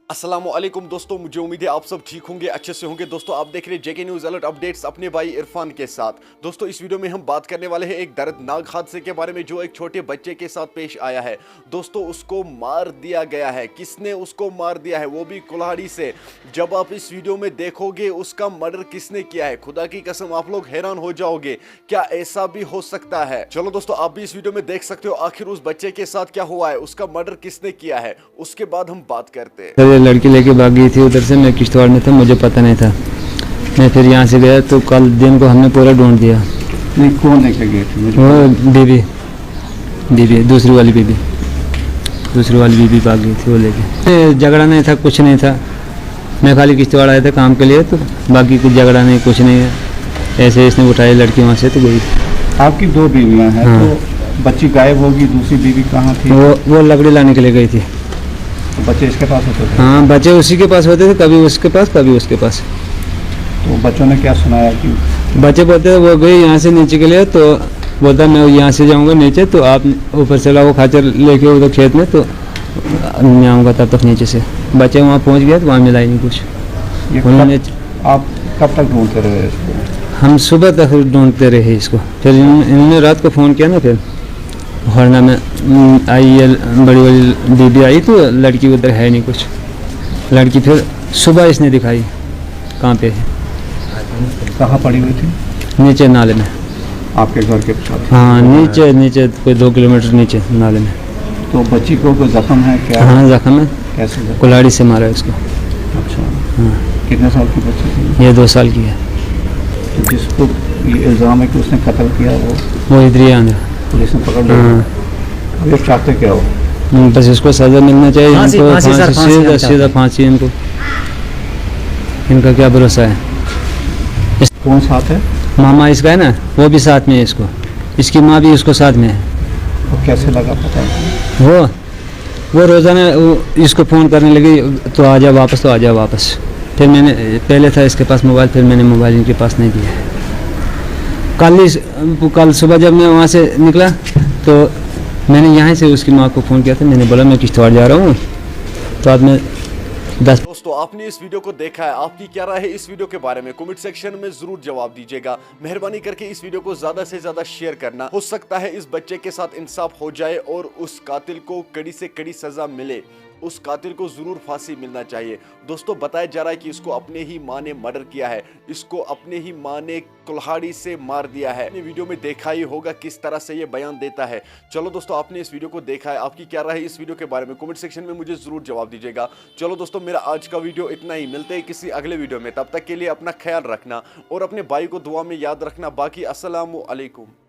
अस्सलामुअलैकुम दोस्तों, मुझे उम्मीद है आप सब ठीक होंगे, अच्छे से होंगे। दोस्तों आप देख रहे हैं जेके न्यूज़ अलर्ट अपडेट्स अपने भाई इरफान के साथ। दोस्तों इस वीडियो में हम बात करने वाले हैं एक दर्दनाक हादसे के बारे में जो एक छोटे बच्चे के साथ पेश आया है। दोस्तों उसको मार दिया गया है। किसने उसको मार दिया है, वो भी कुल्हाड़ी से। जब आप इस वीडियो में देखोगे उसका मर्डर किसने किया है, खुदा की कसम आप लोग हैरान हो जाओगे, क्या ऐसा भी हो सकता है। चलो दोस्तों आप भी इस वीडियो में देख सकते हो आखिर उस बच्चे के साथ क्या हुआ है, उसका मर्डर किसने किया है, उसके बाद हम बात करते हैं। लड़की लेके भाग गई थी उधर से। मैं किश्तवाड़ में था, मुझे पता नहीं था। मैं फिर यहाँ से गया तो कल दिन को हमने पूरा ढूंढ दिया। नहीं, कौन लेके गए थे? वो बीबी दूसरी वाली बीबी भाग गई थी वो लेके। झगड़ा नहीं था, कुछ नहीं था। मैं खाली किश्तवाड़ आया था काम के लिए, तो बाकी कुछ झगड़ा नहीं, कुछ नहीं है। ऐसे इसने उठाई लड़की वहाँ से तो गई। आपकी दो बीवियाँ हैं। हाँ। तो बच्ची गायब होगी, दूसरी बीवी कहाँ थी? वो लकड़ी लाने के लिए गई थी। तो बच्चे इसके पास होते थे? हाँ, बच्चे उसी के पास होते थे, कभी उसके पास कभी उसके पास। तो बच्चों ने क्या सुनाया कि बच्चे बोलते वो गई यहाँ से नीचे के लिए, तो बोलता मैं यहाँ से जाऊँगा नीचे, तो आप ऊपर चला वो खाचर लेके उधर खेत में, तो मैं आऊँगा तब तक नीचे से। बच्चे वहाँ पहुँच गए तो वहाँ मिला ही नहीं कुछ। ये उन्होंने आप कब तक ढूंढते रहे इसको? हम सुबह तक ढूंढते रहे इसको। फिर इन्होंने रात को फ़ोन किया ना, फिर हरना में आई है बड़ी बड़ी दीदी आई, तो लड़की उधर है नहीं कुछ। लड़की फिर सुबह इसने दिखाई कहाँ पे है। कहाँ पड़ी हुई थी? नीचे नाले में। आपके घर के साथ? हाँ, नीचे कोई 2 किलोमीटर नीचे नाले में। तो बच्ची को कोई जख्म है क्या? हाँ जख्म है, कैसे जख्म? कुल्हाड़ी से मारा है उसको। अच्छा। हाँ। कितने साल की बच्ची थी? ये 2 साल की है। तो जिसको ये इल्ज़ाम है कि उसने कत्ल किया वो इधर ही आने। पुलिस ने पकड़ लिया? हाँ। अब ये चाहते क्या हो? बस इसको सजा मिलना चाहिए। इनको सीधा फांसी। इनका क्या भरोसा है। कौन साथ है? मामा इसका है ना, वो भी साथ में है इसको। इसकी माँ भी इसको साथ में है। तो कैसे लगा पता है? वो रोज़ाना इसको फ़ोन करने लगी, तो आ जा वापस, तो आ जा वापस। फिर मैंने पहले था इसके पास मोबाइल, फिर मैंने मोबाइल इनके पास नहीं दिया। कल सुबह जब मैं वहाँ से निकला तो मैंने यहाँ से उसकी माँ को फ़ोन किया था। मैंने बोला मैं किश्तवाड़ जा रहा हूँ, तो आज मैं 10। दोस्तों आपने इस वीडियो को देखा है, आपकी क्या राय है इस वीडियो के बारे में कमेंट सेक्शन में जरूर जवाब दीजिएगा। मेहरबानी करके इस वीडियो को ज्यादा से ज्यादा शेयर करना। हो सकता है इस बच्चे के साथ इंसाफ हो जाए और उस कातिल को कड़ी से कड़ी सजा मिले। उस कातिल को जरूर फांसी मिलना चाहिए। दोस्तों बताया जा रहा है कि इसको अपने ही माँ ने मर्डर किया है, इसको अपने ही माँ ने कुल्हाड़ी से मार दिया है। आपने वीडियो में देखा ही होगा किस तरह से ये बयान देता है। चलो दोस्तों आपने इस वीडियो को देखा है, आपकी क्या राय है इस वीडियो के बारे में कमेंट सेक्शन में मुझे जरूर जवाब दीजिएगा। चलो दोस्तों मेरा आज का वीडियो इतना ही, मिलते हैं किसी अगले वीडियो में। तब तक के लिए अपना ख्याल रखना और अपने भाई को दुआ में याद रखना। बाकी अस्सलामु अलैकुम।